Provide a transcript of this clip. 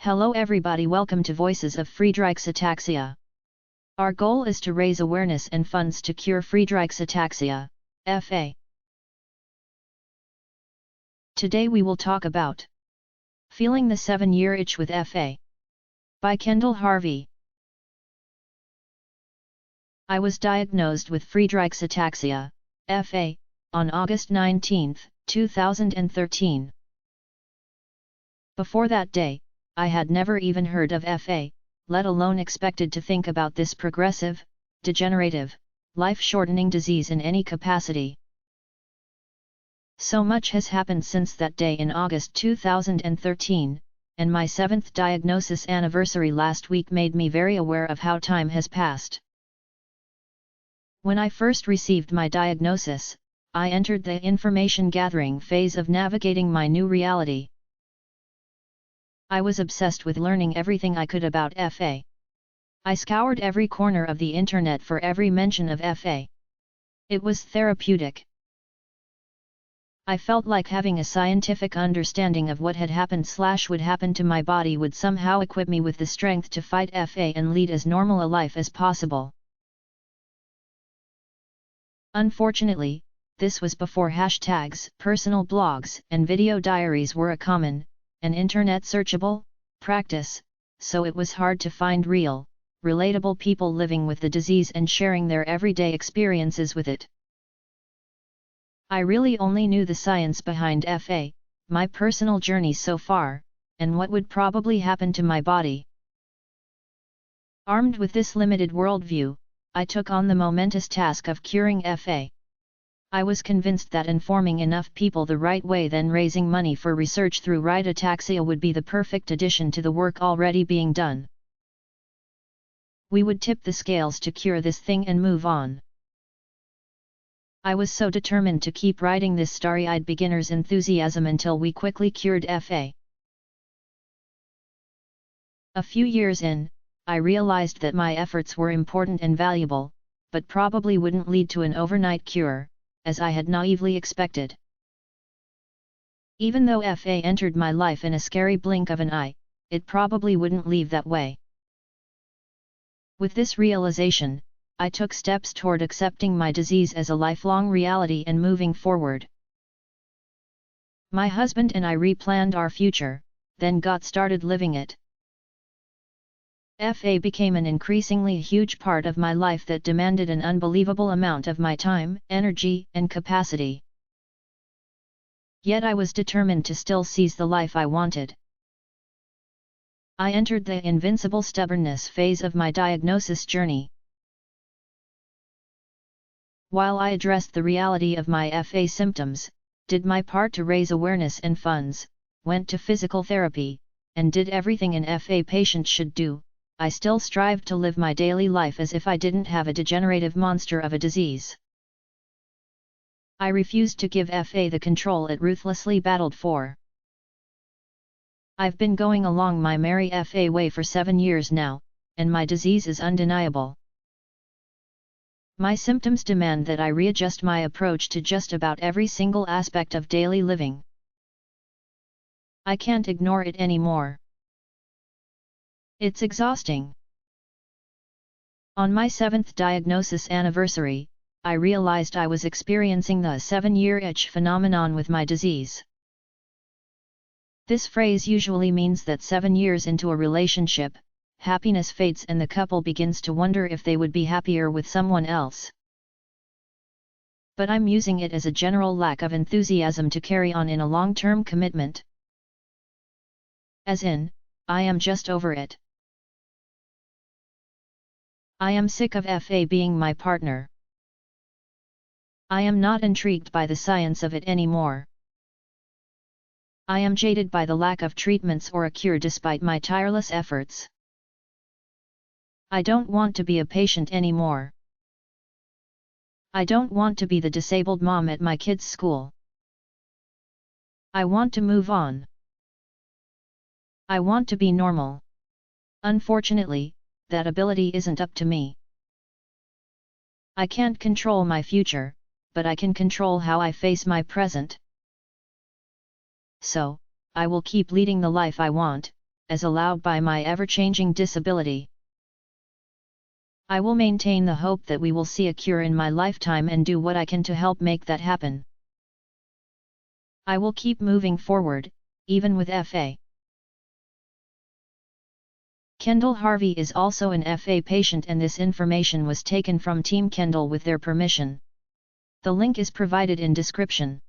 Hello everybody, welcome to Voices of Friedreich's Ataxia. Our goal is to raise awareness and funds to cure Friedreich's Ataxia, FA. Today we will talk about Feeling the 7-Year Itch with FA by Kendall Harvey. I was diagnosed with Friedreich's Ataxia, FA, on August 19, 2013. Before that day, I had never even heard of FA, let alone expected to think about this progressive, degenerative, life-shortening disease in any capacity. So much has happened since that day in August 2013, and my 7th diagnosis anniversary last week made me very aware of how time has passed. When I first received my diagnosis, I entered the information gathering phase of navigating my new reality. I was obsessed with learning everything I could about FA. I scoured every corner of the internet for every mention of FA. It was therapeutic. I felt like having a scientific understanding of what had happened/would happen to my body would somehow equip me with the strength to fight FA and lead as normal a life as possible. Unfortunately, this was before hashtags, personal blogs, and video diaries were a common, and internet searchable, practice, so it was hard to find real, relatable people living with the disease and sharing their everyday experiences with it. I really only knew the science behind FA, my personal journey so far, and what would probably happen to my body. Armed with this limited worldview, I took on the momentous task of curing FA. I was convinced that informing enough people the right way, then raising money for research through Right Ataxia would be the perfect addition to the work already being done. We would tip the scales to cure this thing and move on. I was so determined to keep riding this starry-eyed beginner's enthusiasm until we quickly cured FA. A few years in, I realized that my efforts were important and valuable, but probably wouldn't lead to an overnight cure, as I had naively expected. Even though FA entered my life in a scary blink of an eye, it probably wouldn't leave that way. With this realization, I took steps toward accepting my disease as a lifelong reality and moving forward. My husband and I replanned our future, then got started living it. FA became an increasingly huge part of my life that demanded an unbelievable amount of my time, energy, and capacity. Yet I was determined to still seize the life I wanted. I entered the invincible stubbornness phase of my diagnosis journey. While I addressed the reality of my FA symptoms, did my part to raise awareness and funds, went to physical therapy, and did everything an FA patient should do, I still strived to live my daily life as if I didn't have a degenerative monster of a disease. I refused to give FA the control it ruthlessly battled for. I've been going along my merry FA way for 7 years now, and my disease is undeniable. My symptoms demand that I readjust my approach to just about every single aspect of daily living. I can't ignore it anymore. It's exhausting. On my 7th diagnosis anniversary, I realized I was experiencing the 7-year itch phenomenon with my disease. This phrase usually means that 7 years into a relationship, happiness fades and the couple begins to wonder if they would be happier with someone else. But I'm using it as a general lack of enthusiasm to carry on in a long-term commitment. As in, I am just over it. I am sick of FA being my partner. I am not intrigued by the science of it anymore. I am jaded by the lack of treatments or a cure despite my tireless efforts. I don't want to be a patient anymore. I don't want to be the disabled mom at my kids' school. I want to move on. I want to be normal. Unfortunately, that ability isn't up to me. I can't control my future, but I can control how I face my present. So, I will keep leading the life I want, as allowed by my ever-changing disability. I will maintain the hope that we will see a cure in my lifetime and do what I can to help make that happen. I will keep moving forward, even with FA. Kendall Harvey is also an FA patient, and this information was taken from Team Kendall with their permission. The link is provided in description.